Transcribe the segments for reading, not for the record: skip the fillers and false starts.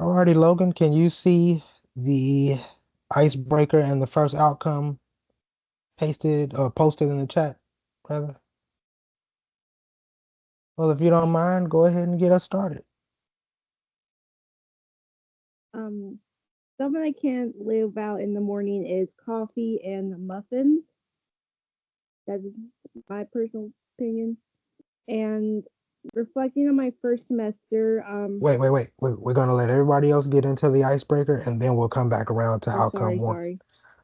Alrighty, Logan, can you see the icebreaker and the first outcome pasted or posted in the chat, rather? Well, if you don't mind, go ahead and get us started. Um, Something I can't live out in the morning is coffee and muffins. That's my personal opinion. And reflecting on my first semester, Wait. We're gonna let everybody else get into the icebreaker and then we'll come back around to oh, outcome sorry, one. sorry.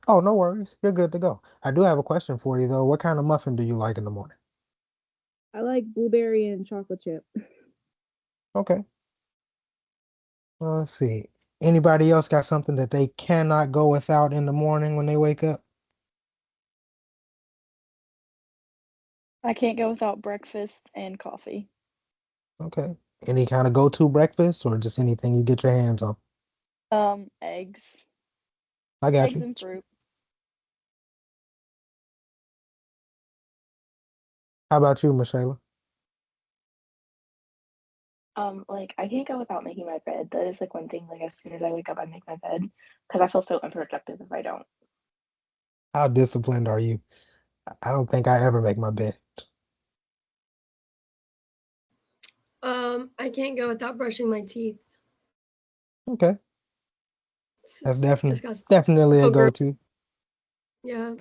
Oh, no worries. You're good to go. I do have a question for you though. What kind of muffin do you like in the morning? I like blueberry and chocolate chip. Okay. Well, let's see. Anybody else got something that they cannot go without in the morning when they wake up? I can't go without breakfast and coffee. Okay. Any kind of go-to breakfast or just anything you get your hands on? Eggs. I got Eggs you. and fruit. How about you, Michelle? Like I can't go without making my bed. That is like one thing. Like as soon as I wake up, I make my bed because I feel so unproductive if I don't. How disciplined are you? I don't think I ever make my bed. I can't go without brushing my teeth. Okay. It's That's just definitely disgusting. definitely a Oh, girl. go-to. Yeah.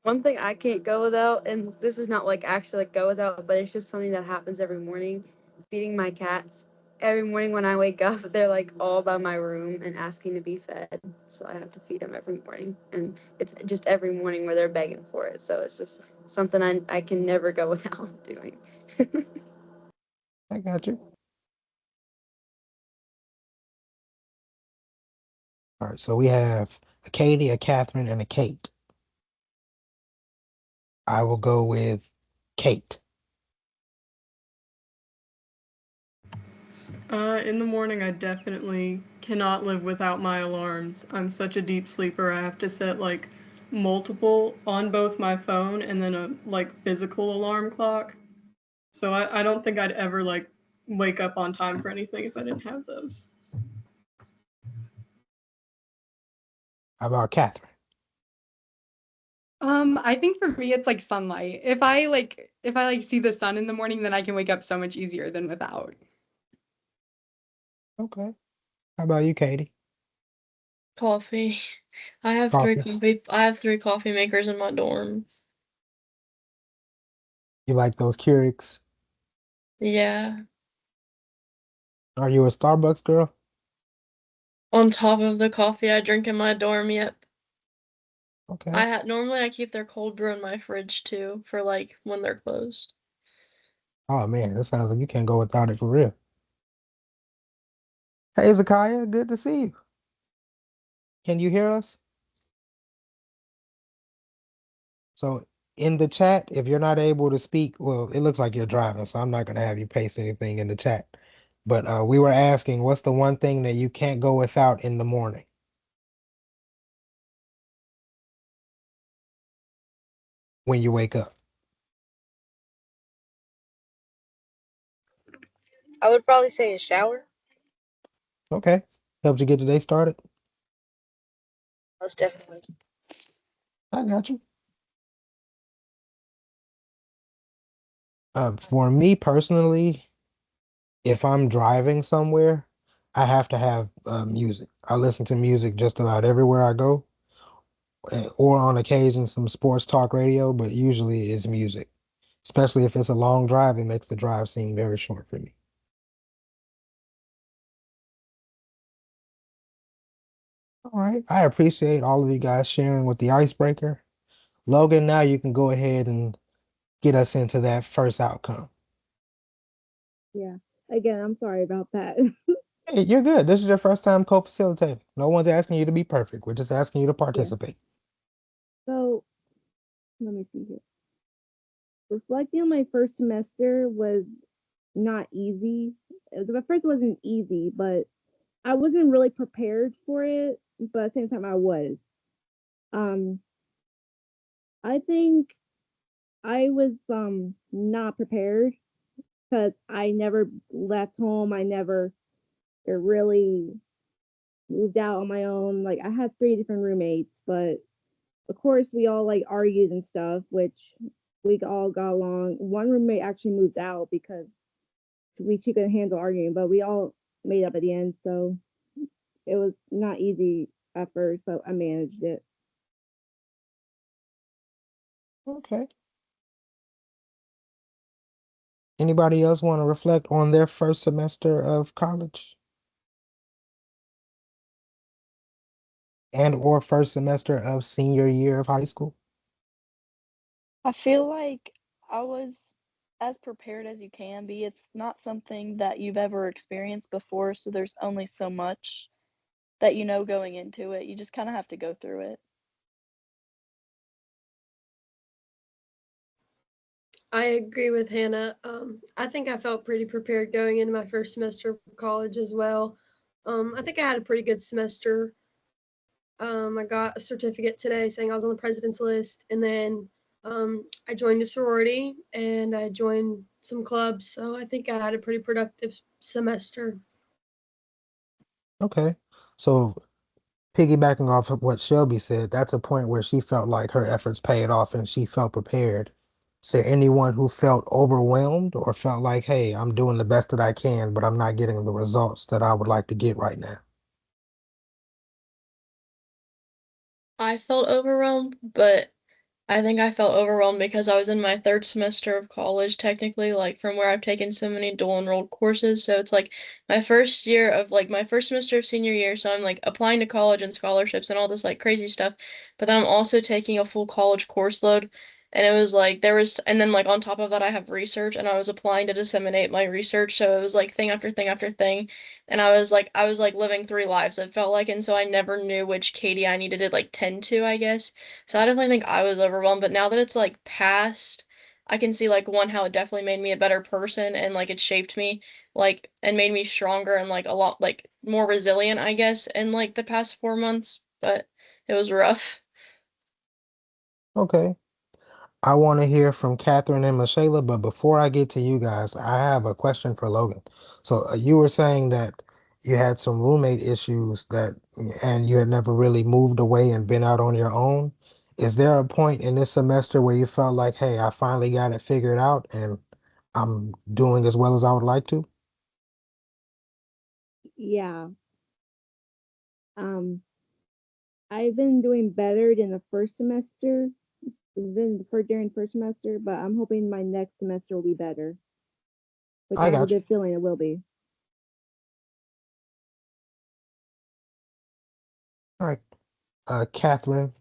One thing I can't go without, and this is not like actually like go without, but it's just something that happens every morning. Feeding my cats. Every morning when I wake up, they're like all by my room and asking to be fed. So I have to feed them every morning, and it's just every morning where they're begging for it. So it's just something I can never go without doing. I got you. All right, so we have a Katie, a Catherine, and a Kate. I will go with Kate. In the morning, I definitely cannot live without my alarms. I'm such a deep sleeper. I have to set like multiple on both my phone and then a like physical alarm clock. So I don't think I'd ever like wake up on time for anything if I didn't have those. How about Catherine? I think for me it's like sunlight. If I see the sun in the morning, then I can wake up so much easier than without. Okay. How about you, Katie? Coffee. Coffee. I have three coffee makers in my dorm. You like those Keurigs? Yeah. Are you a Starbucks girl? On top of the coffee I drink in my dorm, yep. Okay. Normally I keep their cold brew in my fridge too for like when they're closed. Oh man, that sounds like you can't go without it for real. Hey, Zakiah, good to see you. Can you hear us? So in the chat, if you're not able to speak, well, it looks like you're driving, so I'm not gonna have you paste anything in the chat. But we were asking, what's the one thing that you can't go without in the morning when you wake up? I would probably say a shower, Okay. Helps you get the day started? most definitely. I got you. For me personally, if I'm driving somewhere, I have to have music. I listen to music just about everywhere I go, or on occasion some sports talk radio, but usually it's music. Especially if it's a long drive, it makes the drive seem very short for me. All right. I appreciate all of you guys sharing with the icebreaker. Logan, now you can go ahead and get us into that first outcome. Yeah. Again, I'm sorry about that. Hey, you're good. This is your first time co-facilitating. No one's asking you to be perfect. We're just asking you to Yeah. participate. So let me see here. Reflecting on my first semester was not easy. The first wasn't easy, but I wasn't really prepared for it. But at the same time, I was. Um, I think I was not prepared because I never left home. I never semester really moved out on my own. Like I had 3 different roommates, but of course we all like argued and stuff, which we all got along. One roommate actually moved out because she couldn't handle arguing, but we all made up at the end. So it was not easy at first, but I managed it. Okay. Anybody else want to reflect on their first semester of college and or first semester of senior year of high school? I feel like I was as prepared as you can be. It's not something that you've ever experienced before, so there's only so much that you know going into it. You just kind of have to go through it. I agree with Hannah. I think I felt pretty prepared going into my first semester of college as well. I think I had a pretty good semester. I got a certificate today saying I was on the president's list, and then I joined a sorority and I joined some clubs. So I think I had a pretty productive semester. Okay. So piggybacking off of what Shelby said, that's a point where she felt like her efforts paid off and she felt prepared. Is there anyone who felt overwhelmed or felt like, hey, I'm doing the best that I can, but I'm not getting the results that I would like to get right now? I felt overwhelmed, but I think I felt overwhelmed because I was in my third semester of college, technically, like from where I've taken so many dual enrolled courses. So it's like my first year of like my first semester of senior year. So I'm like applying to college and scholarships and all this like crazy stuff. But then I'm also taking a full college course load. And it was like and then like on top of that, I have research and I was applying to disseminate my research. So it was like thing after thing after thing. And I was like living 3 lives, it felt like. And so I never knew which Katie I needed to like tend to, I guess. So I definitely think I was overwhelmed, but now that it's like past, I can see like one, how it definitely made me a better person and like it shaped me like and made me stronger and like a lot like more resilient, I guess, in like the past 4 months. But it was rough. Okay. I want to hear from Catherine and Michaela, but before I get to you guys, I have a question for Logan. So you were saying that you had some roommate issues and you had never really moved away and been out on your own. Is there a point in this semester where you felt like, hey, I finally got it figured out and I'm doing as well as I would like to? Yeah. I've been doing better than the first semester during first semester, but I'm hoping my next semester will be better, which I I have a got you. good feeling it will be. All right. Catherine,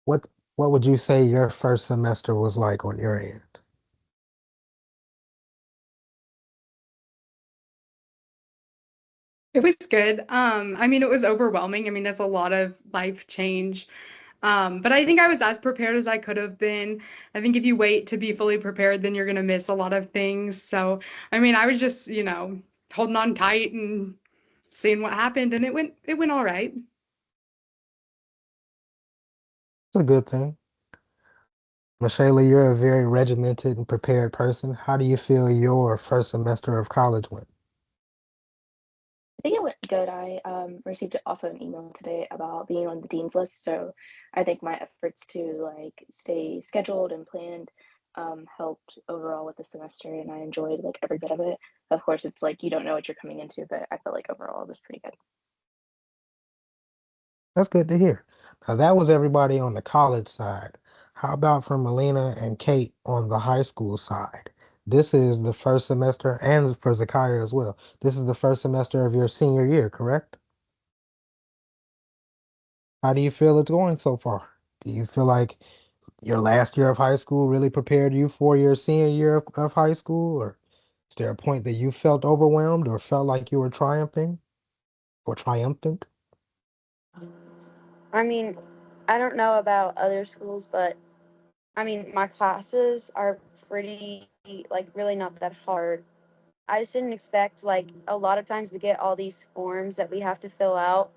what what would you say your first semester was like on your end? It was good. I mean, it was overwhelming. I mean, that's a lot of life change. But I think I was as prepared as I could have been. I think if you wait to be fully prepared, then you're gonna miss a lot of things. So, I mean, I was just, holding on tight and seeing what happened, and it went all right. It's a good thing. Michaela, you're a very regimented and prepared person. How do you feel your first semester of college went? I think it went good. I received also an email today about being on the dean's list, so I think my efforts to like stay scheduled and planned helped overall with the semester, and I enjoyed like every bit of it. Of course, it's like you don't know what you're coming into, but I felt like overall it was pretty good. That's good to hear. Now, that was everybody on the college side. How about for Melina and Kate on the high school side? This is the first semester, and for Zakiah as well. This is the first semester of your senior year, correct? How do you feel it's going so far? Do you feel like your last year of high school really prepared you for your senior year of high school? Or is there a point that you felt overwhelmed or felt like you were triumphing or triumphant? I mean, I don't know about other schools, but I mean, my classes are pretty, like, really not that hard. I just didn't expect, like, a lot of times we get all these forms that we have to fill out.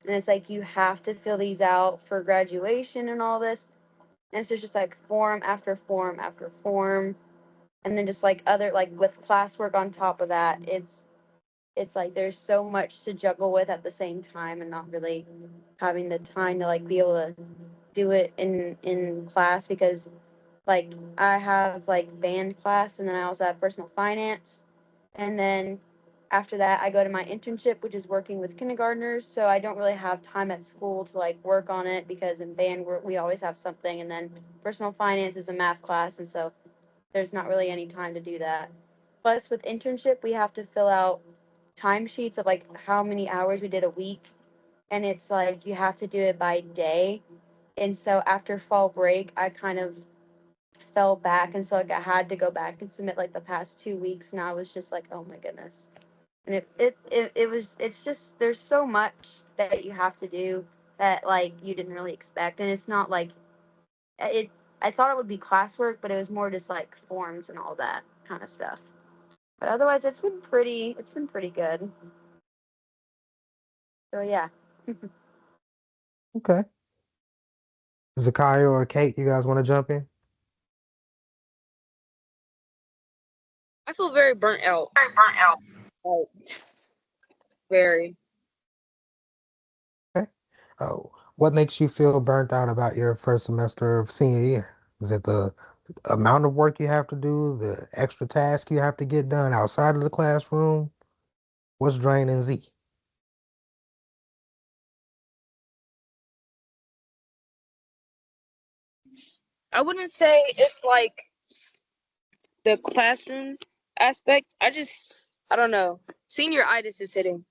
And it's like, you have to fill these out for graduation and all this. And so it's just like form after form after form. And then just like other, like with classwork on top of that, it's like there's so much to juggle with at the same time and not really having the time to like be able to do it in class because like I have like band class and then I also have personal finance. And then after that I go to my internship, which is working with kindergartners. So I don't really have time at school to like work on it because in band we always have something. And then personal finance is a math class. And so there's not really any time to do that. Plus with internship, we have to fill out timesheets of like how many hours we did a week. And it's like you have to do it by day. And so after fall break, I kind of fell back and so like I had to go back and submit like the past 2 weeks and I was just like, oh my goodness. And it's just there's so much that you have to do that like you didn't really expect. And it's not like it I thought it would be classwork, but it was more just like forms and all that kind of stuff. But otherwise it's been pretty good. So yeah. Okay. Zakiah or Kate, you guys want to jump in? I feel very burnt out. Like, very. Okay. Oh, what makes you feel burnt out about your first semester of senior year? Is it the amount of work you have to do, the extra task you have to get done outside of the classroom? What's draining Z? I wouldn't say it's like the classroom aspect. I don't know. Senioritis is hitting.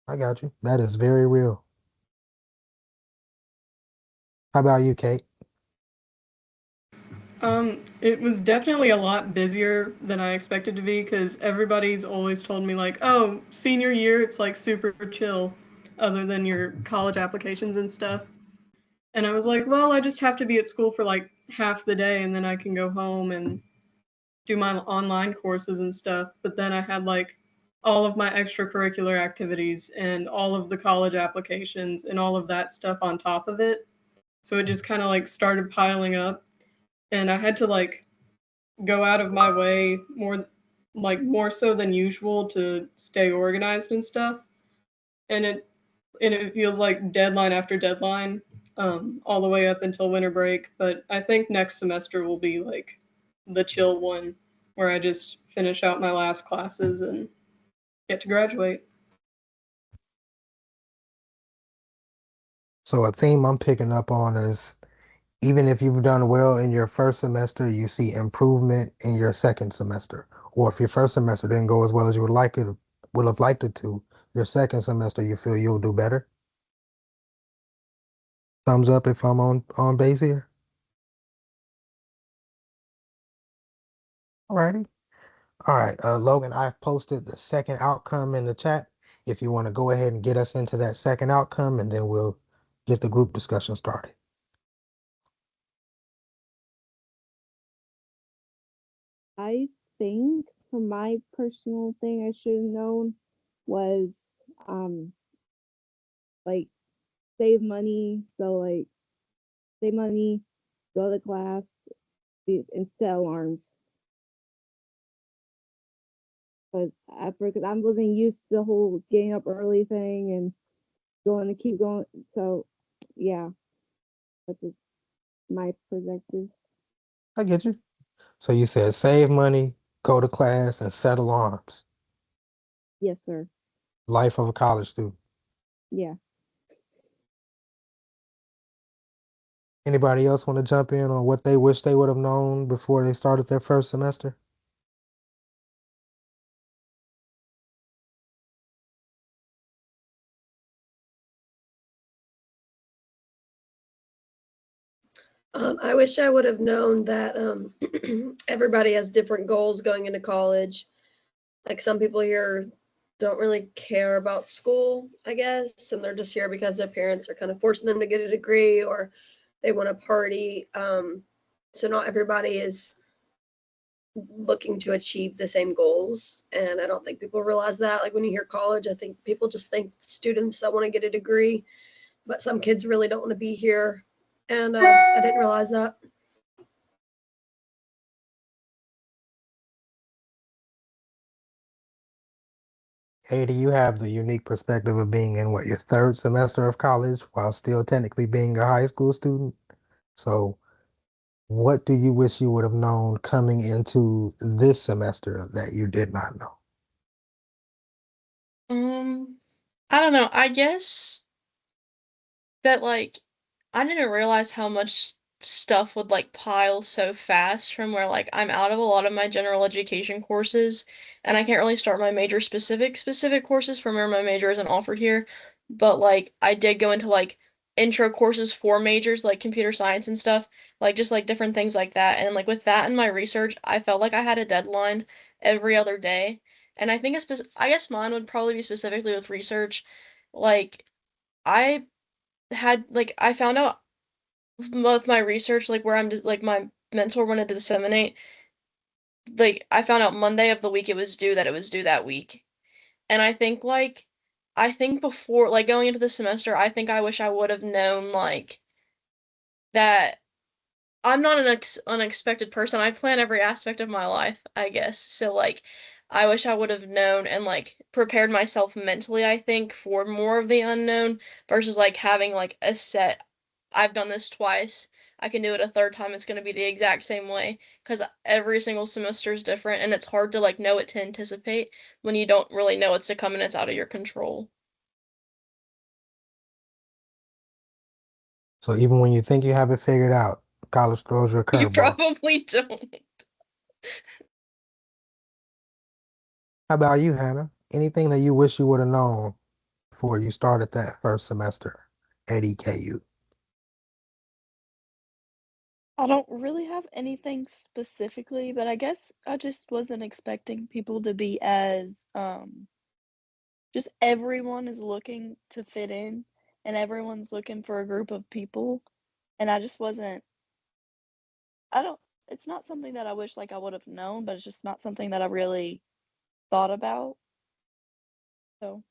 I got you. That is very real. How about you, Kate? It was definitely a lot busier than I expected to be because everybody's always told me like, oh, senior year, it's like super chill, other than your college applications and stuff. And I was like, well, I just have to be at school for like half the day and then I can go home and do my online courses and stuff. But then I had like all of my extracurricular activities and all of the college applications and all of that stuff on top of it. So it just kind of like started piling up. And I had to like go out of my way more so than usual to stay organized and stuff. And it feels like deadline after deadline, all the way up until winter break. But I think next semester will be like the chill one where I just finish out my last classes and get to graduate. So a theme I'm picking up on is even if you've done well in your first semester, you see improvement in your second semester. Or if your first semester didn't go as well as you would have liked it to, your second semester you feel you'll do better. Thumbs up if I'm on base here. Alrighty. All right, Logan, I've posted the second outcome in the chat. If you want to go ahead and get us into that second outcome, and then we'll get the group discussion started. I think from my personal thing I should have known was um like save money. So like save money, go to class, and set alarms. But because I wasn't used to the whole getting up early thing and going to keep going. So yeah, that's just my perspective. I get you. So you said save money, go to class, and set alarms. Yes, sir. Life of a college student. Yeah. Anybody else want to jump in on what they wish they would have known before they started their first semester? I wish I would have known that everybody has different goals going into college. Like some people here don't really care about school, I guess, and they're just here because their parents are kind of forcing them to get a degree or they want to party. So not everybody is looking to achieve the same goals, and I don't think people realize that. Like when you hear college, I think people just think students that want to get a degree, but some kids really don't want to be here, and I didn't realize that. Katie, you have the unique perspective of being in what, your third semester of college while still technically being a high school student. So, what do you wish you would have known coming into this semester that you did not know? Um, I don't know. I guess that like I didn't realize how much stuff would like pile so fast from where like I'm out of a lot of my general education courses and I can't really start my major specific courses from where my major isn't offered here. But like I did go into like intro courses for majors like computer science and stuff, like just like different things like that. And like with that and my research, I felt like I had a deadline every other day. And I think I guess mine would probably be specifically with research. Like I had like I found out with my research like where I'm just like my mentor wanted to disseminate like I found out Monday of the week it was due that it was due that week. And I think before like going into the semester, I think I wish I would have known like that I'm not an unexpected person. I plan every aspect of my life, I guess. So like I wish I would have known and like prepared myself mentally, I think, for more of the unknown versus like having like a set I've done this twice. I can do it a third time. It's going to be the exact same way because every single semester is different and it's hard to like know it to anticipate when you don't really know what's to come and it's out of your control. So, even when you think you have it figured out, college throws you a You curveball. probably don't. How about you, Hannah? Anything that you wish you would have known before you started that first semester at EKU? I don't really have anything specifically, but I guess I just wasn't expecting people to be as just everyone is looking to fit in and everyone's looking for a group of people and I just wasn't I don't it's not something that I wish like I would have known, but it's just not something that I really thought about. So,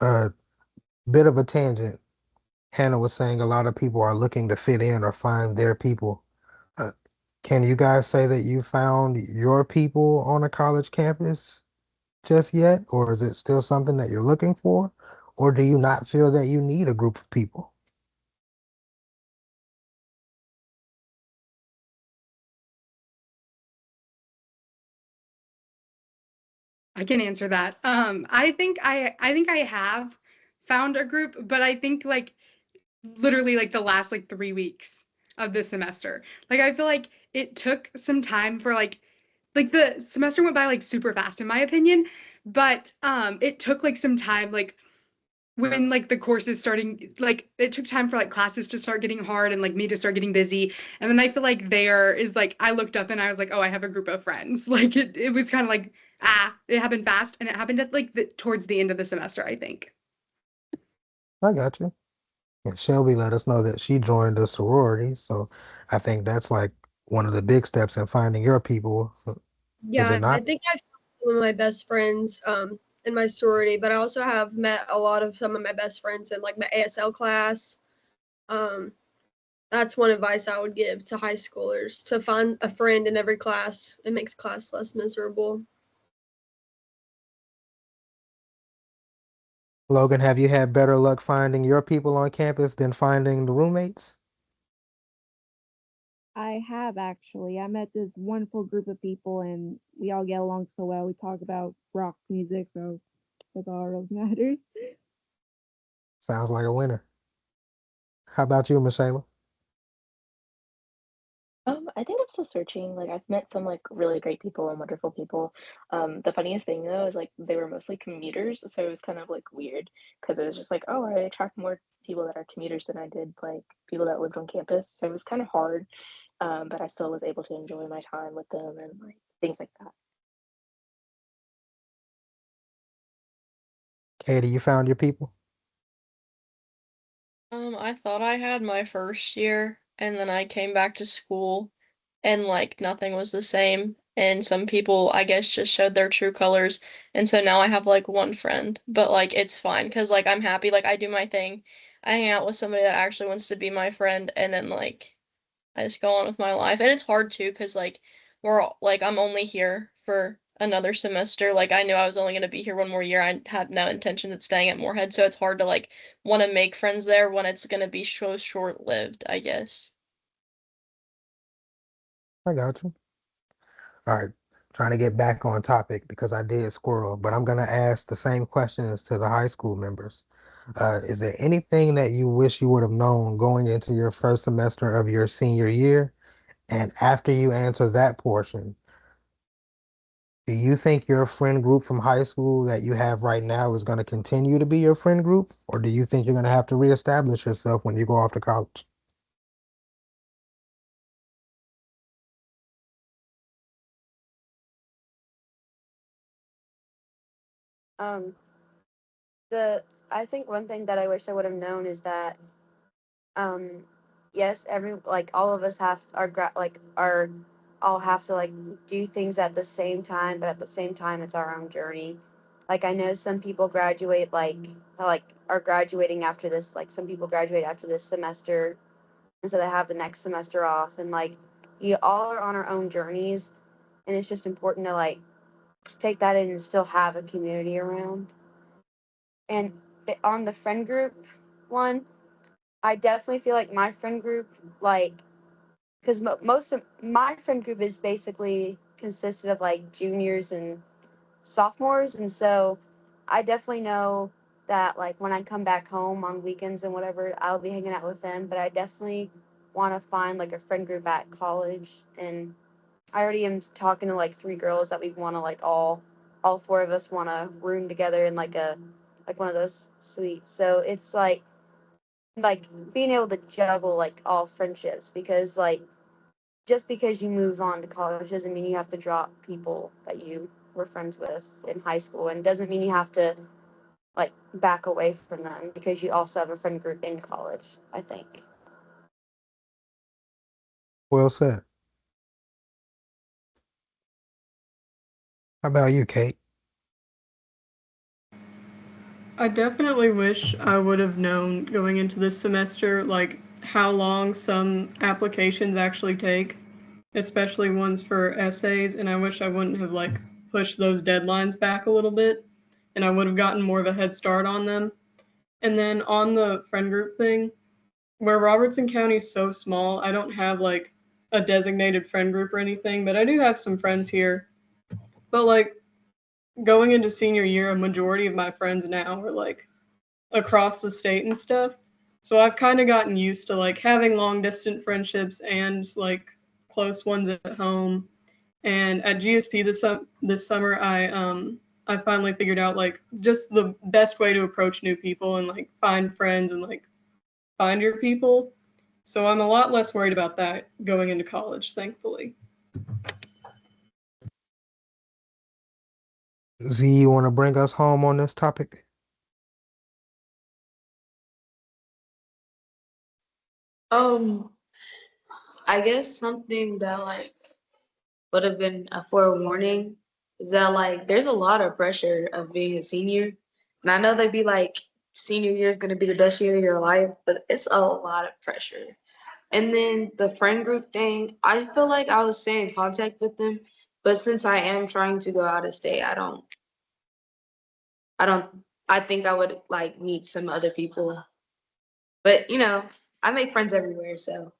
A bit of a tangent. Hannah was saying a lot of people are looking to fit in or find their people. Uh, can you guys say that you found your people on a college campus just yet? Or is it still something that you're looking for? Or do you not feel that you need a group of people? I can answer that. I think I have found a group, but I think like literally like the last like 3 weeks of the semester. Like I feel like it took some time for like the semester went by like super fast in my opinion, but it took like some time like when like the courses starting like it took time for like classes to start getting hard and like me to start getting busy. And then I feel like there is like I looked up and I was like, oh, I have a group of friends. Like it was kind of like it happened fast and it happened at like towards the end of the semester, I think. I got you. And Shelby let us know that she joined a sorority. So I think that's like one of the big steps in finding your people. Is it Yeah, I not? think I found some of my best friends in my sorority, but I also have met a lot of some of my best friends in like my ASL class. Um, that's one advice I would give to high schoolers to find a friend in every class. It makes class less miserable. Logan, have you had better luck finding your people on campus than finding the roommates? I have actually. I met this wonderful group of people and we all get along so well. We talk about rock music, so that's all that really matters. Sounds like a winner. How about you, Michelle? I think I'm still searching. Like I've met some like really great people and wonderful people. The funniest thing though is like they were mostly commuters, so it was kind of like weird because it was just like, oh, I attract more people that are commuters than I did like people that lived on campus. So it was kind of hard, but I still was able to enjoy my time with them and like things like that. Katie, you found your people? I thought I had my first year, and then I came back to school, and like nothing was the same. And some people, I guess, just showed their true colors. And so now I have like one friend, but like it's fine because like I'm happy, like I do my thing. I hang out with somebody that actually wants to be my friend, and then like I just go on with my life. And it's hard too because like like I'm only here for another semester. Like I knew I was only going to be here one more year. I have no intention of staying at Moorhead, so it's hard to like want to make friends there when it's going to be so short-lived, I guess. I got you. All right. Trying to get back on topic because I did squirrel, but I'm gonna ask the same questions to the high school members. Is there anything that you wish you would have known going into your first semester of your senior year? And after you answer that portion, do you think your friend group from high school that you have right now is going to continue to be your friend group? Or do you think you're going to have to reestablish yourself when you go off to college? Um, the I think one thing that I wish I would have known is that um, yes, every like all of us have are all have to like do things at the same time, but at the same time it's our own journey. Like I know some people graduate like are graduating after this, like some people graduate after this semester, and so they have the next semester off, and like we all are on our own journeys, and it's just important to like take that in and still have a community around. And on the friend group one, I definitely feel like my friend group, like, because most of my friend group is basically consisted of like juniors and sophomores. And so I definitely know that, like, when I come back home on weekends and whatever, I'll be hanging out with them. But I definitely want to find like a friend group at college. And I already am talking to like three girls that we want to like all four of us want to room together in like one of those suites. So it's like being able to juggle like all friendships, because like just because you move on to college doesn't mean you have to drop people that you were friends with in high school, and doesn't mean you have to like back away from them because you also have a friend group in college, I think. Well said. How about you, Kate? I definitely wish I would have known going into this semester, like how long some applications actually take, especially ones for essays, and I wish I wouldn't have like pushed those deadlines back a little bit, and I would have gotten more of a head start on them. And then on the friend group thing, where Robertson County is so small, I don't have like a designated friend group or anything, but I do have some friends here. But like going into senior year, a majority of my friends now are like across the state and stuff. So I've kind of gotten used to like having long distance friendships and like close ones at home. And at GSP this summer, I finally figured out like just the best way to approach new people and like find friends and like find your people. So I'm a lot less worried about that going into college, thankfully. Z, you want to bring us home on this topic? Um, I guess something that like would have been a forewarning is that like there's a lot of pressure of being a senior. And I know they'd be like senior year is gonna be the best year of your life, but it's a lot of pressure. And then the friend group thing, I feel like I was staying in contact with them, but since I am trying to go out of state, I don't I think I would like meet some other people. But I make friends everywhere, so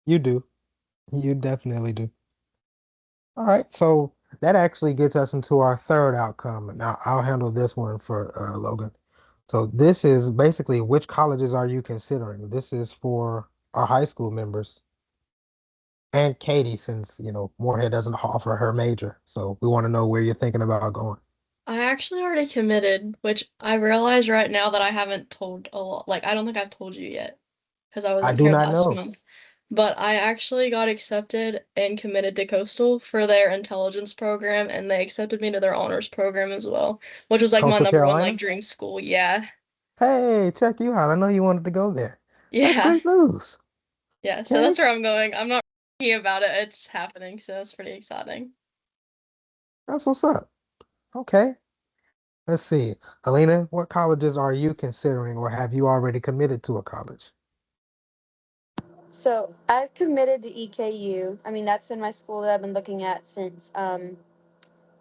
You do. You definitely do. All right. So that actually gets us into our third outcome. Now I'll handle this one for Logan. So this is basically which colleges are you considering? This is for our high school members and Katie, since Moorhead doesn't offer her major. So we want to know where you're thinking about going. I actually already committed, which I realize right now that I haven't told a lot. Like, I don't think I've told you yet because I I wasn't do here not last know. month. But I actually got accepted and committed to Coastal for their intelligence program, and they accepted me to their honors program as well, which was like my Coastal number one like Carolina? dream school. Yeah. Hey, check you out. I know you wanted to go there. That's Yeah. great news. Yeah. So Okay. that's where I'm going. I'm not thinking about it. It's happening, so it's pretty exciting. That's what's up. Okay. Let's see. Alina, what colleges are you considering or have you already committed to a college? So I've committed to EKU. I mean, that's been my school that I've been looking at since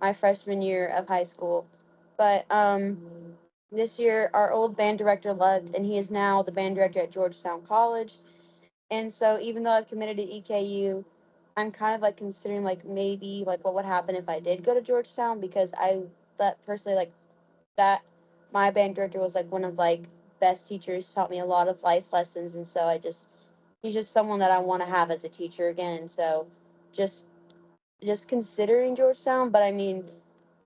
my freshman year of high school. But this year, our old band director left, and he is now the band director at Georgetown College. And so, even though I've committed to EKU, I'm kind of like considering like maybe like what would happen if I did go to Georgetown, because I that personally like that my band director was like one of like best teachers, taught me a lot of life lessons, and so he's just someone that I want to have as a teacher again. And so just just considering Georgetown, but I mean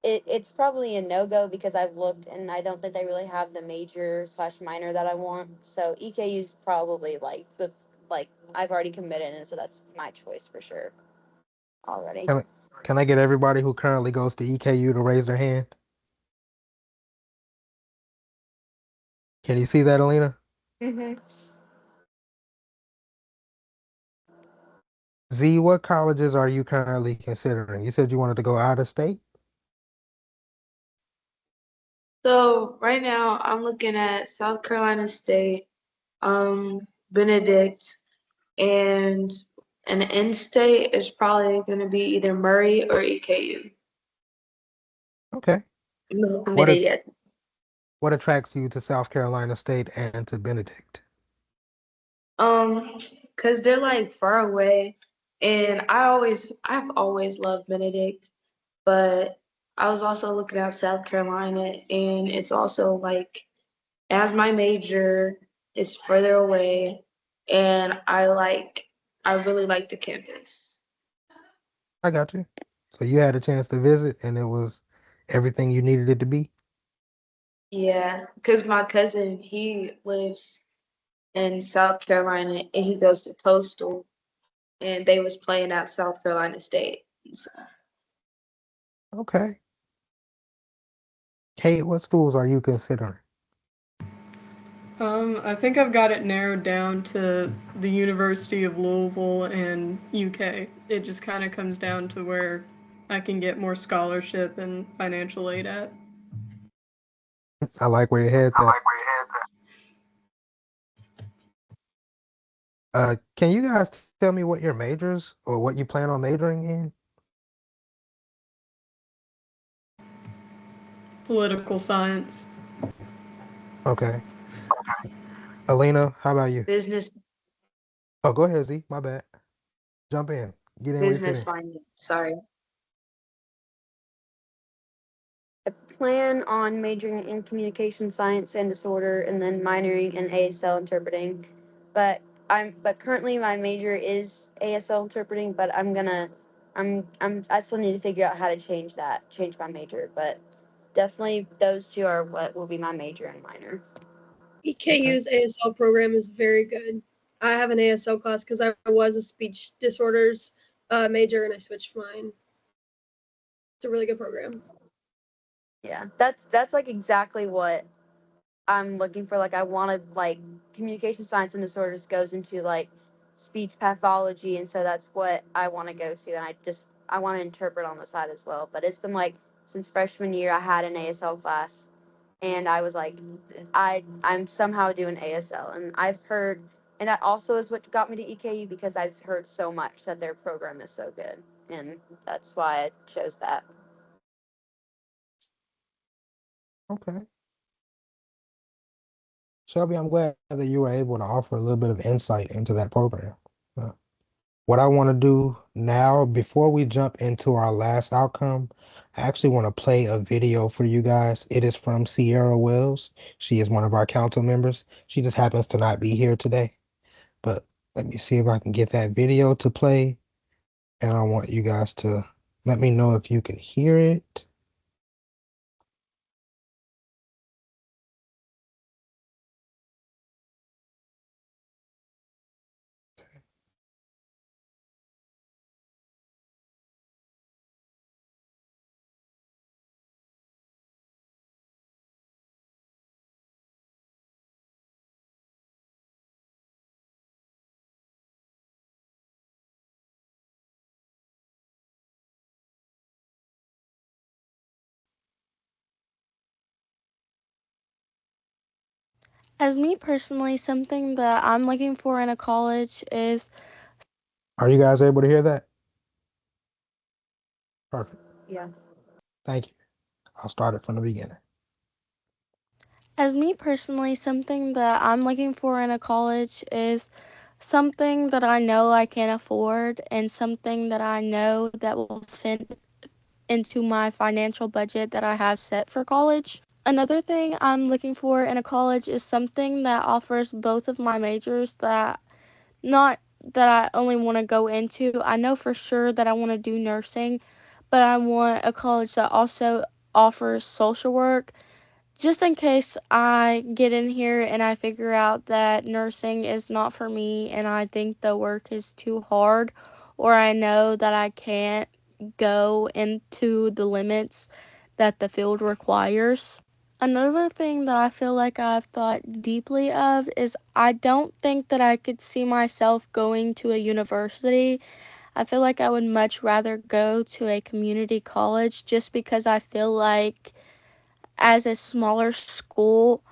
it's probably a no go because I've looked and I don't think they really have the major slash minor that I want. So EKU is probably like the like I've already committed, and so that's my choice for sure already. Can I, can I get everybody who currently goes to EKU to raise their hand? Can you see that, Alina? Hmm. Z, what colleges are you currently considering? You said you wanted to go out of state? So right now I'm looking at South Carolina State, Benedict, and an in-state is probably going to be either Murray or EKU. Okay. I'm not What committed a- yet. what attracts you to South Carolina State and to Benedict? Um, because they're like far away, and I've always loved Benedict, but I was also looking at South Carolina, and it's also like as my major is further away, and I really like the campus. I got you. So you had a chance to visit and it was everything you needed it to be? Yeah, because my cousin, he lives in South Carolina and he goes to Coastal, and they was playing at South Carolina State. So, Okay. Kate, what schools are you considering? I think I've got it narrowed down to the University of Louisville and UK. It just kind of comes down to where I can get more scholarship and financial aid at. I like where your head's at. Can you guys tell me what your majors or what you plan on majoring in? Political science. Okay. Alina, how about you? business Oh, go ahead, Z. My bad. Jump in. Get in where you fit business in. finance. Sorry. I plan on majoring in communication science and disorder and then minoring in ASL interpreting. But but currently my major is ASL interpreting, but I still need to figure out how to change my major. But definitely those two are what will be my major and minor. Okay. EKU's ASL program is very good. I have an ASL class because I was a speech disorders major and I switched mine. It's a really good program. Yeah, that's like exactly what I'm looking for. Like I want to like communication science and disorders goes into like speech pathology, and so that's what I want to go to. And I want to interpret on the side as well. But it's been like since freshman year I had an ASL class, and I was like, I'm somehow doing ASL, and I've heard, and that also is what got me to EKU because I've heard so much that their program is so good, and that's why I chose that. Okay. Shelby, I'm glad that you were able to offer a little bit of insight into that program. Uh, What I want to do now, before we jump into our last outcome, I actually want to play a video for you guys. It is from Sierra Wells. She is one of our council members. She just happens to not be here today. But let me see if I can get that video to play. And I want you guys to let me know if you can hear it. As me personally, something that I'm looking for in a college is Are you guys able to hear that? Perfect. Yeah. Thank you. I'll start it from the beginning. As me personally, something that I'm looking for in a college is something that I know I can afford and something that I know that will fit into my financial budget that I have set for college. Another thing I'm looking for in a college is something that offers both of my majors that not that I only want to go into. I know for sure that I want to do nursing, but I want a college that also offers social work just in case I get in here and I figure out that nursing is not for me and I think the work is too hard, or I know that I can't go into the limits that the field requires. Another thing that I feel like I've thought deeply of is I don't think that I could see myself going to a university. I feel like I would much rather go to a community college just because I feel like as a smaller school,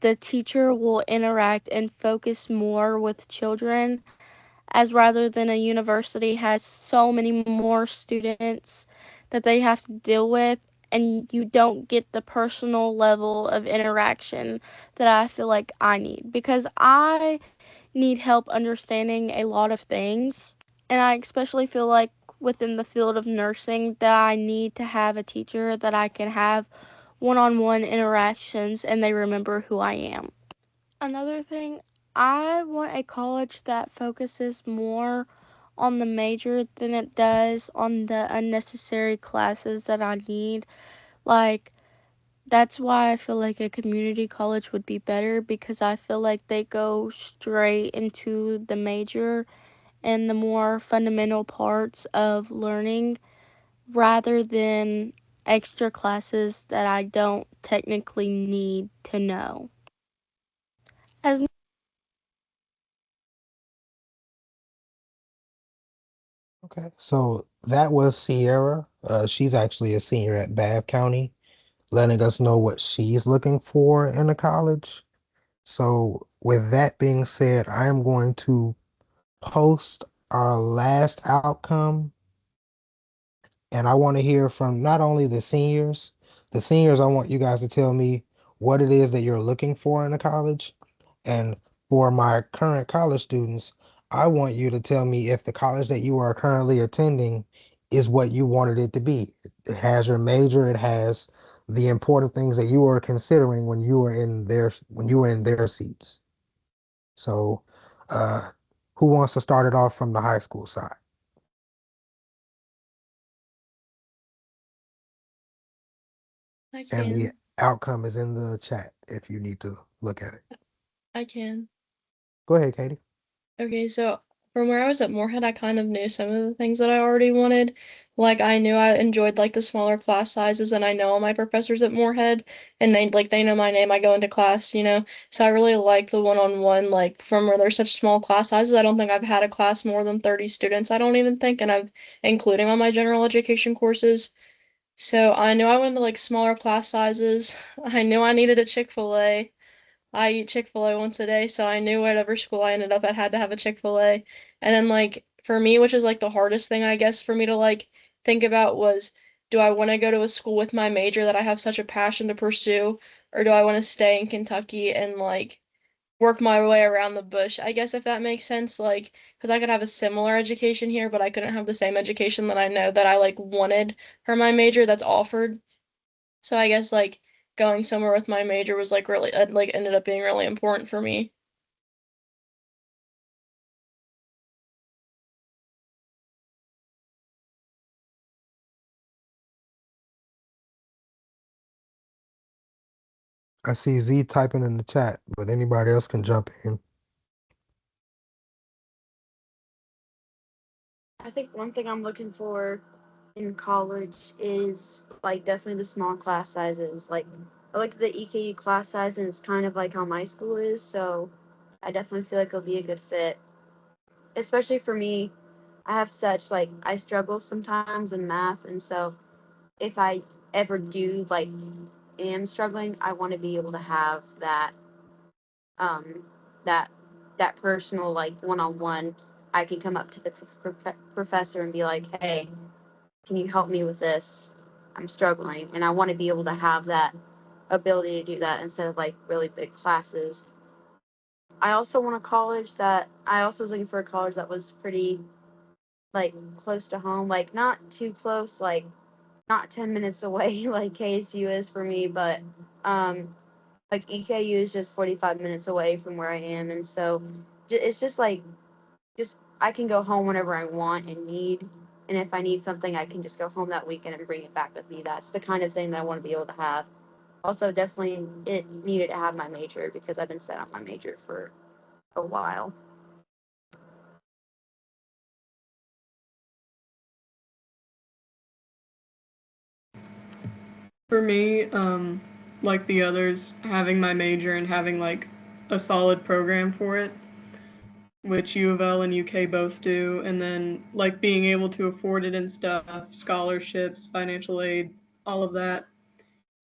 the teacher will interact and focus more with children, as rather than a university has so many more students that they have to deal with, and you don't get the personal level of interaction that I feel like I need because I need help understanding a lot of things. And I especially feel like within the field of nursing that I need to have a teacher that I can have one on one interactions and they remember who I am. Another thing, I want a college that focuses more on the major than it does on the unnecessary classes that I need. Like, that's why I feel like a community college would be better because I feel like they go straight into the major and the more fundamental parts of learning rather than extra classes that I don't technically need to know. As Okay. So that was Sierra. She's actually a senior at Bath County, letting us know what she's looking for in a college. So with that being said, I am going to post our last outcome, and I want to hear from not only the seniors, I want you guys to tell me what it is that you're looking for in a college. And for my current college students, I want you to tell me if the college that you are currently attending is what you wanted it to be. It has your major, it has the important things that you were considering when you were in their seats. So, uh, who wants to start it off from the high school side? I And the can. outcome is in the chat if you need to look at it. I can. Go ahead, Katie. Okay, so from where I was at Moorhead, I kind of knew some of the things that I already wanted. Like I knew I enjoyed like the smaller class sizes, and I know all my professors at Moorhead, and they know my name. I go into class, you know. So I really like the one-on-one, like from where there's such small class sizes. I don't think I've had a class more than 30 students. I don't even think, and I've including on my general education courses. So I knew I wanted like smaller class sizes. I knew I needed a Chick-fil-A. I eat Chick-fil-A once a day, so I knew whatever school I ended up at had to have a Chick-fil-A. And then like for me, which is like the hardest thing I guess for me to like think about was do I want to go to a school with my major that I have such a passion to pursue, or do I want to stay in Kentucky and like work my way around the bush? I guess if that makes sense, like because I could have a similar education here, but I couldn't have the same education that I know that I like wanted for my major that's offered. So I guess like going somewhere with my major was like really like ended up being really important for me. I see Z typing in the chat, but anybody else can jump in. I think one thing I'm looking for in college is like definitely the small class sizes. Like I looked at the EKU class size and it's kind of like how my school is, so I definitely feel like it'll be a good fit. Especially for me, I have such like I struggle sometimes in math, and so if I ever do like am struggling, I want to be able to have that um, that that personal like one-on-one. I can come up to the professor and be like, hey, can you help me with this? I'm struggling, and I want to be able to have that ability to do that instead of like really big classes. I also want a college that I also was looking for a college that was pretty like close to home, like not too close, like not 10 minutes away like KSU is for me, but um like EKU is just 45 minutes away from where I am, and so it's just like just I can go home whenever I want and need, and if I need something, I can just go home that weekend and bring it back with me. That's the kind of thing that I want to be able to have. Also, definitely it needed to have my major because I've been set on my major for a while. For me, like the others, having my major and having like a solid program for it, which U of L and UK both do, and then like being able to afford it and stuff, scholarships, financial aid, all of that.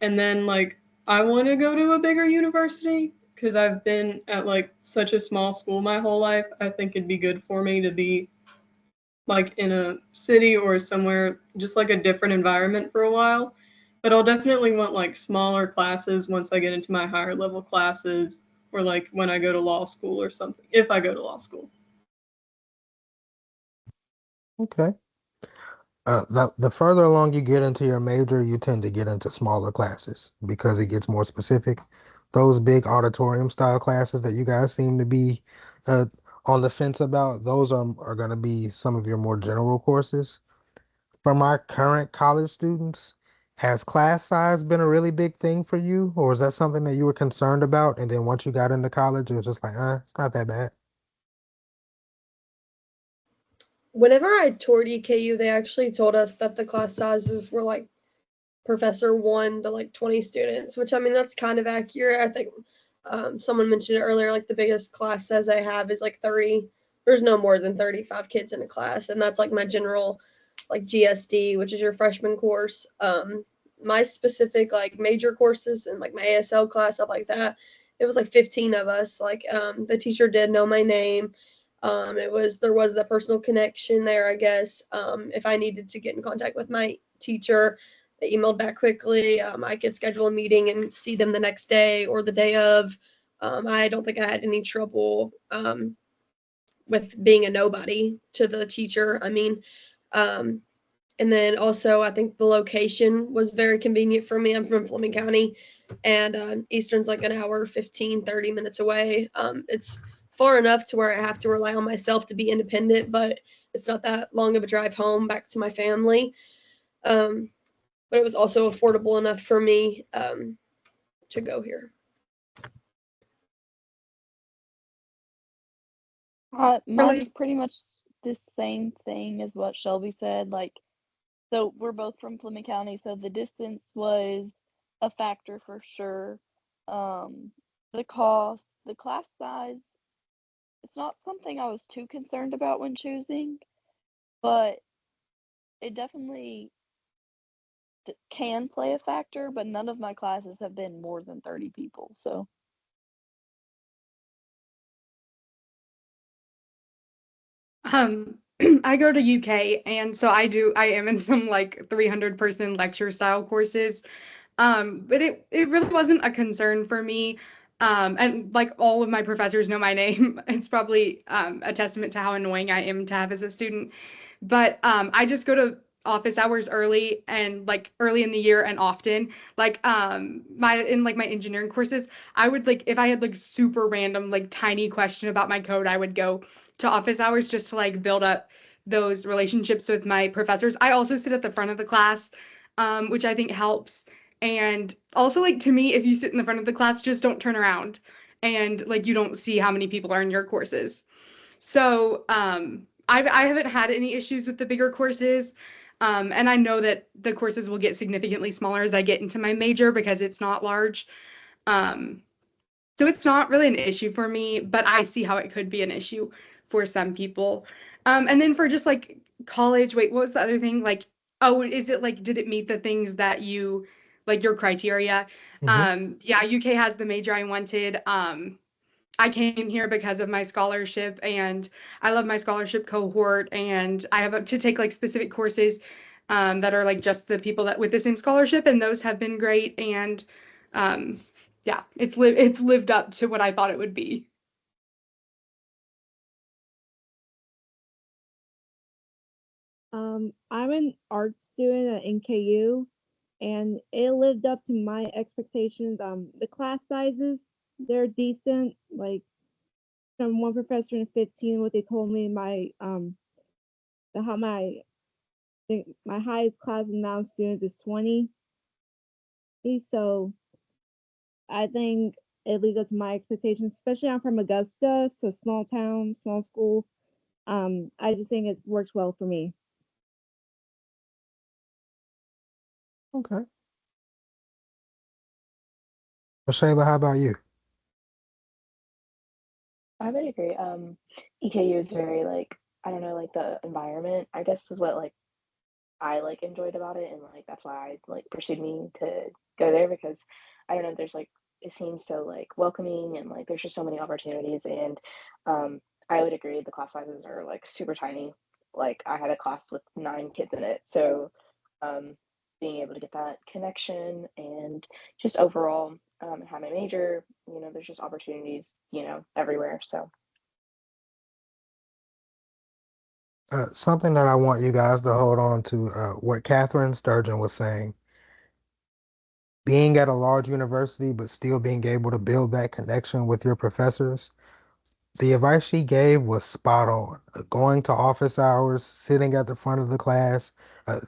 And then like I want to go to a bigger university because I've been at like such a small school my whole life. I think it'd be good for me to be like in a city or somewhere just like a different environment for a while. But I'll definitely want like smaller classes once I get into my higher level classes or like when I go to law school or something, if I go to law school. Okay. The further along you get into your major, you tend to get into smaller classes because it gets more specific. Those big auditorium style classes that you guys seem to be uh, on the fence about, those are going to be some of your more general courses. For my current college students, has class size been a really big thing for you, or is that something that you were concerned about? And then once you got into college, it was just like, it's not that bad. Whenever I toured EKU, they actually told us that the class sizes were like professor 1 to like 20 students, which I mean, that's kind of accurate. I think someone mentioned it earlier, like the biggest class size I have is like 30. There's no more than 35 kids in a class, and that's like my general like GSD, which is your freshman course. My specific like major courses and like my ASL class, stuff like that, it was like 15 of us. Like the teacher did know my name. There was the personal connection there, I guess. If I needed to get in contact with my teacher, they emailed back quickly. I could schedule a meeting and see them the next day or the day of. I don't think I had any trouble with being a nobody to the teacher. I mean, um, and then also I think the location was very convenient for me. I'm from Fleming County, and Eastern's like an hour, 15, 30 minutes away. It's far enough to where I have to rely on myself to be independent, but it's not that long of a drive home back to my family. Um, but it was also affordable enough for me to go here. Mine's pretty much the same thing as what Shelby said. Like, so we're both from Fleming County, so the distance was a factor for sure. The cost, the class size, it's not something I was too concerned about when choosing, but it definitely can play a factor, but none of my classes have been more than 30 people, so. I go to UK, and so I am in some like 300-person lecture style courses. But it really wasn't a concern for me. And like all of my professors know my name. It's probably a testament to how annoying I am to have as a student. But I just go to office hours early and like early in the year and often. Like my engineering courses, I would like if I had like super random like tiny question about my code, I would go to office hours just to like build up those relationships with my professors. I also sit at the front of the class, which I think helps. And also, like, to me, if you sit in the front of the class, just don't turn around and like you don't see how many people are in your courses. So I haven't had any issues with the bigger courses. And I know that the courses will get significantly smaller as I get into my major because it's not large. Um, so it's not really an issue for me, but I see how it could be an issue for some people. And then for just like college, wait, what was the other thing? Like, oh, is it like, did it meet the things that you like your criteria? Hmm. Yeah, UK has the major I wanted. I came here because of my scholarship, and I love my scholarship cohort, and I have to take like specific courses that are like just the people that with the same scholarship, and those have been great. And yeah, it's lived up to what I thought it would be. I'm an art student at NKU, and it lived up to my expectations. The class sizes, they're decent. Like from one professor in 15, what they told me, how my highest class amount of students is 20. So I think it leads up to my expectations, especially I'm from Augusta, so small town, small school. I just think it works well for me. Okay. Well, Shayla, how about you? I would agree. EKU is very like, I don't know, like the environment, I guess is what like I like enjoyed about it, and like that's why I like pursued me to go there because I don't know, there's like it seems so like welcoming and like there's just so many opportunities, and um I would agree the class sizes are like super tiny. Like I had a class with 9 kids in it. So um being able to get that connection and just overall have my major, there's just opportunities, everywhere. So Something that I want you guys to hold on to, what Catherine Sturgeon was saying. Being at a large university, but still being able to build that connection with your professors. The advice she gave was spot on. Going to office hours, sitting at the front of the class,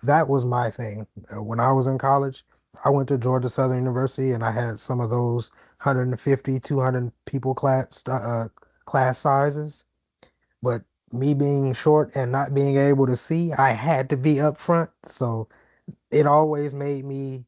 that was my thing. When I was in college, I went to Georgia Southern University and I had some of those 150, 200 people class sizes. But me being short and not being able to see, I had to be up front. So it always made me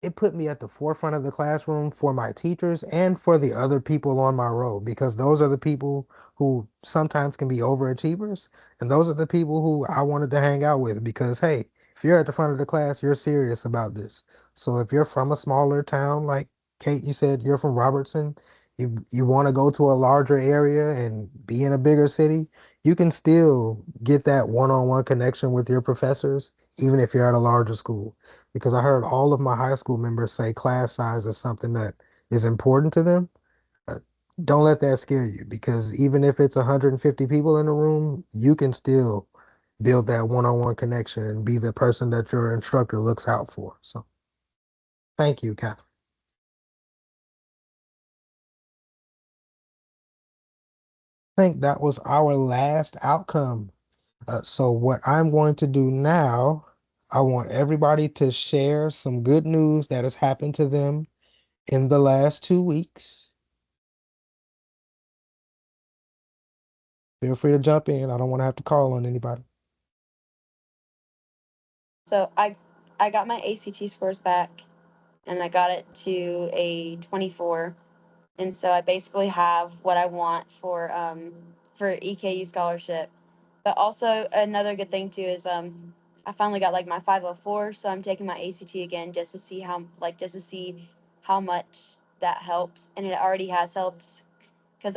it put me at the forefront of the classroom for my teachers and for the other people on my row because those are the people who sometimes can be overachievers, and those are the people who I wanted to hang out with because hey, if you're at the front of the class, you're serious about this. So if you're from a smaller town like Kate, you said you're from Robertson, you want to go to a larger area and be in a bigger city, you can still get that one-on-one connection with your professors even if you're at a larger school, because I heard all of my high school members say class size is something that is important to them. Uh, don't let that scare you because even if it's 150 people in the room, you can still build that one-on-one connection and be the person that your instructor looks out for. So thank you, Catherine. I think that was our last outcome. So what I'm going to do now, I want everybody to share some good news that has happened to them in the last 2 weeks. Feel free to jump in. I don't want to have to call on anybody. So I got my ACT scores back, and I got it to a 24. And so I basically have what I want for EKU scholarship. But also another good thing too is I finally got like my 504, so I'm taking my ACT again just to see how much that helps, and it already has helped because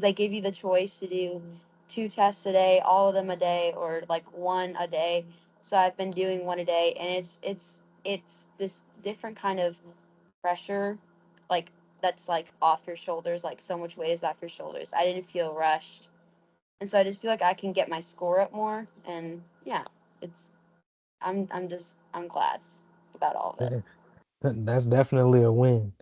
they give you the choice to do 2 tests a day, all of them a day, or like one a day. So I've been doing one a day, and it's this different kind of pressure, like that's like off your shoulders, like so much weight is off your shoulders. I didn't feel rushed, and so I just feel like I can get my score up more, and yeah, it's I'm glad about all of it. Yeah, that's definitely a win.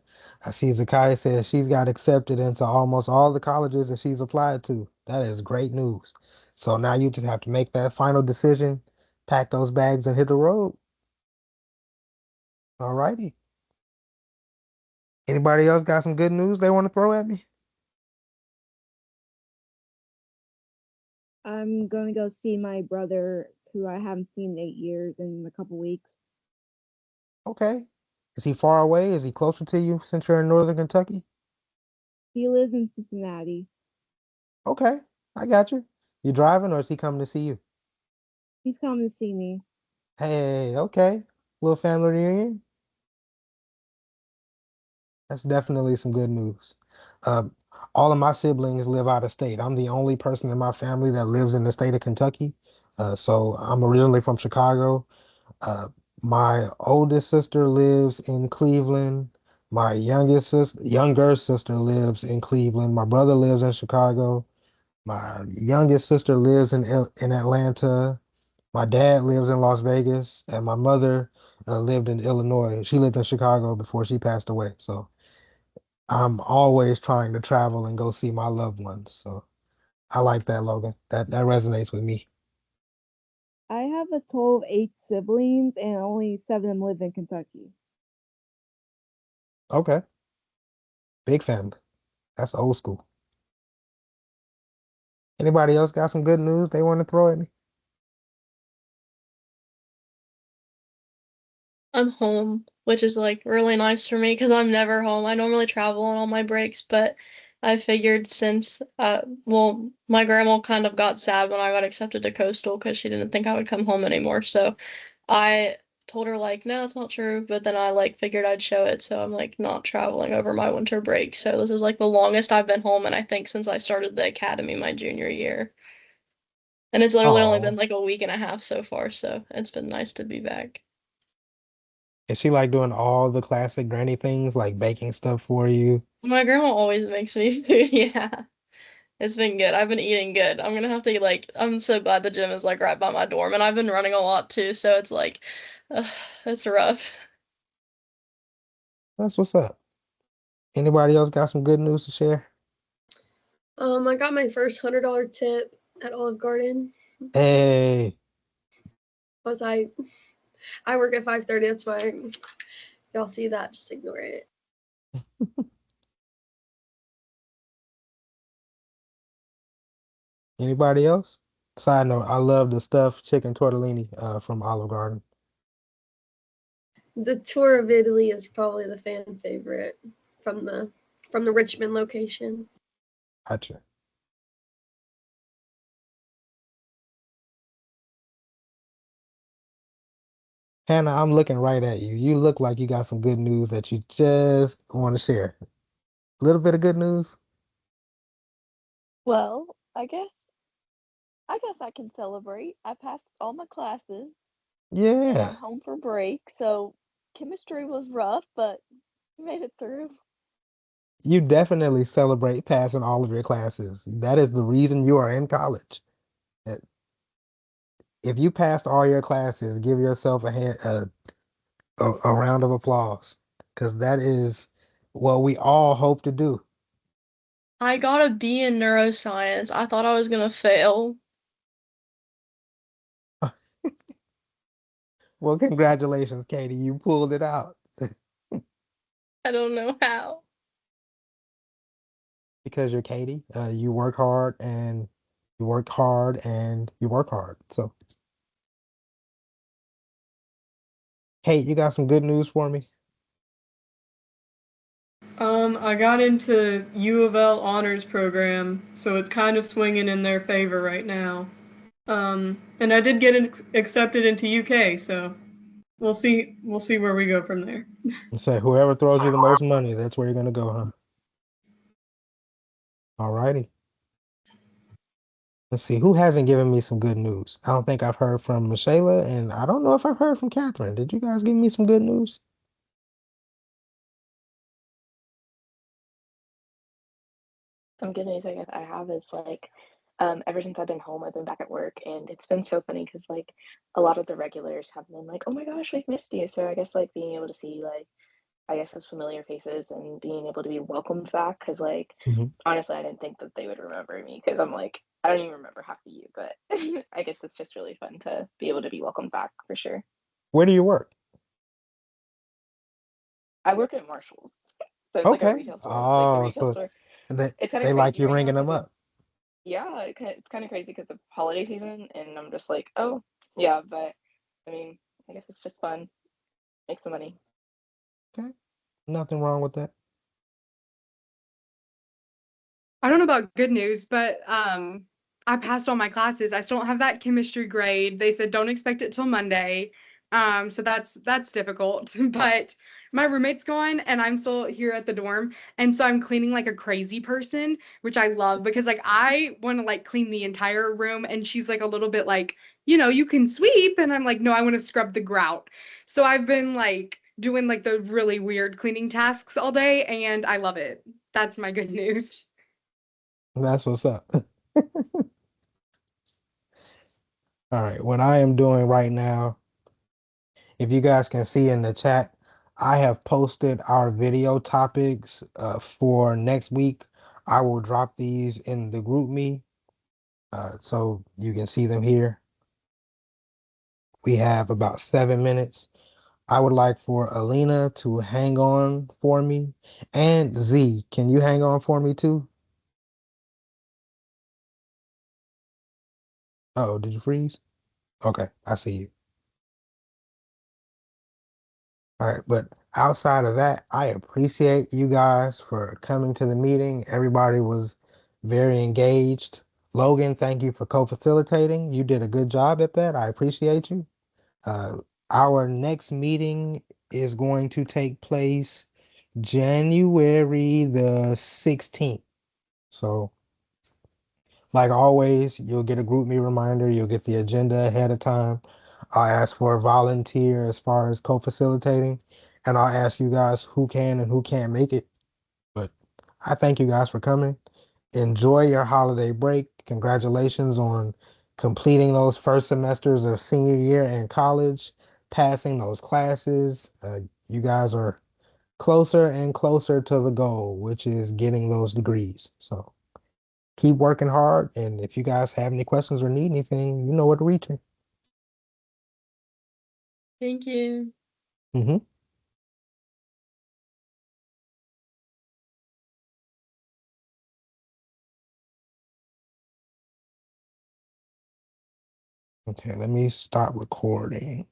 I see Zakiya says she's got accepted into almost all the colleges that she's applied to. That is great news. So now you just have to make that final decision, pack those bags, and hit the road. All righty. Anybody else got some good news they want to throw at me? I'm gonna go see my brother, who I haven't seen in 8 years, in a couple weeks. Okay. Is he far away? Is he closer to you since you're in Northern Kentucky? He lives in Cincinnati. Okay, I got you. You driving or is he coming to see you? He's coming to see me. Hey, okay. Little family reunion. That's definitely some good news. Um, all of my siblings live out of state. I'm the only person in my family that lives in the state of Kentucky. So I'm originally from Chicago. Uh, my oldest sister lives in Cleveland. My younger sister lives in Cleveland. My brother lives in Chicago. My youngest sister lives in Atlanta. My dad lives in Las Vegas, and my mother lived in Illinois. She lived in Chicago before she passed away. So I'm always trying to travel and go see my loved ones. So I like that, Logan. That resonates with me. I have a total of 8 siblings, and only 7 of them live in Kentucky. Okay, big family. That's old school. Anybody else got some good news they want to throw at me? I'm home, which is like really nice for me because I'm never home. I normally travel on all my breaks, but I figured since well, my grandma kind of got sad when I got accepted to Coastal because she didn't think I would come home anymore. So I told her like, no, that's not true. But then I like figured I'd show it, so I'm like not traveling over my winter break. So this is like the longest I've been home, and I think since I started the academy my junior year. And it's literally only been Oh, like a week and a half so far, so it's been nice to be back. is she like doing all the classic granny things, like baking stuff for you? My grandma always makes me food, yeah. It's been good. I've been eating good. I'm gonna have to like I'm so glad the gym is like right by my dorm and I've been running a lot too, so it's like uh, it's rough. That's what's up. Anybody else got some good news to share? I got my first $100 tip at Olive Garden. Hey, Was I work at 5:30, that's why y'all see that, just ignore it. anybody else? Side note, I love the stuffed chicken tortellini from Olive Garden. The tour of Italy is probably the fan favorite from the Richmond location. Gotcha. Hannah, I'm looking right at you. You look like you got some good news that you just want to share. A little bit of good news? Well, I guess I can celebrate. I passed all my classes and I'm Yeah. home for break. So chemistry was rough, but we made it through. You definitely celebrate passing all of your classes. That is the reason you are in college. Uh, If you passed all your classes, give yourself a round of applause because that is what we all hope to do. I got a B in neuroscience. I thought I was gonna fail. Well, congratulations, Katie. You pulled it out I don't know how. because you're Katie. You work hard and you work hard and you work hard. So, hey, you got some good news for me? I got into U of L honors program, so it's kind of swinging in their favor right now. And I did get accepted into UK, so we'll see where we go from there. Say whoever throws you the most money, that's where you're gonna go, huh? All righty. Let's see, who hasn't given me some good news? I don't think I've heard from Michaela, and I don't know if I've heard from Catherine. Did you guys give me some good news? Some good news I guess I have is like ever since I've been home, I've been back at work, and it's been so funny because like a lot of the regulars have been like, "Oh my gosh, we've missed you." So I guess like being able to see like I guess those familiar faces and being able to be welcomed back because like Mhm. honestly, I didn't think that they would remember me because I'm like I don't even remember half of you, but I guess it's just really fun to be able to be welcomed back for sure. Where do you work? I work at Marshalls, so it's like a Okay. retail store, like the Oh, retail so store. they It's kind of they like crazy you right now ringing them because up. yeah, it's kind of crazy because of holiday season, and I'm just like, oh, yeah, but I mean, I guess it's just fun, make some money. Okay. Nothing wrong with that. I don't know about good news, but I passed all my classes. I still don't have that chemistry grade. They said don't expect it till Monday. So that's difficult. But my roommate's gone and I'm still here at the dorm. And so I'm cleaning like a crazy person, which I love because like I want to like clean the entire room and she's like a little bit like, you can sweep. And I'm like, no, I want to scrub the grout. So I've been like doing like the really weird cleaning tasks all day and I love it. That's my good news. That's what's up. All right, what I am doing right now, if you guys can see in the chat, I have posted our video topics for next week. I will drop these in the group me so you can see them here. We have about 7 minutes. I would like for Alina to hang on for me. And Z, can you hang on for me too? Oh, did you freeze? Okay, I see you. All right, but outside of that, I appreciate you guys for coming to the meeting. Everybody was very engaged. Logan, thank you for co-facilitating. You did a good job at that. I appreciate you. Uh, our next meeting is going to take place January the 16th. So, like always, you'll get a group me reminder. You'll get the agenda ahead of time. I'll ask for a volunteer as far as co-facilitating, and I'll ask you guys who can and who can't make it. But I thank you guys for coming. Enjoy your holiday break. Congratulations on completing those first semesters of senior year in college, passing those classes. You guys are closer and closer to the goal, which is getting those degrees. So keep working hard. And if you guys have any questions or need anything, you know where to reach me. Thank you. Mm-hmm. Okay, let me stop recording.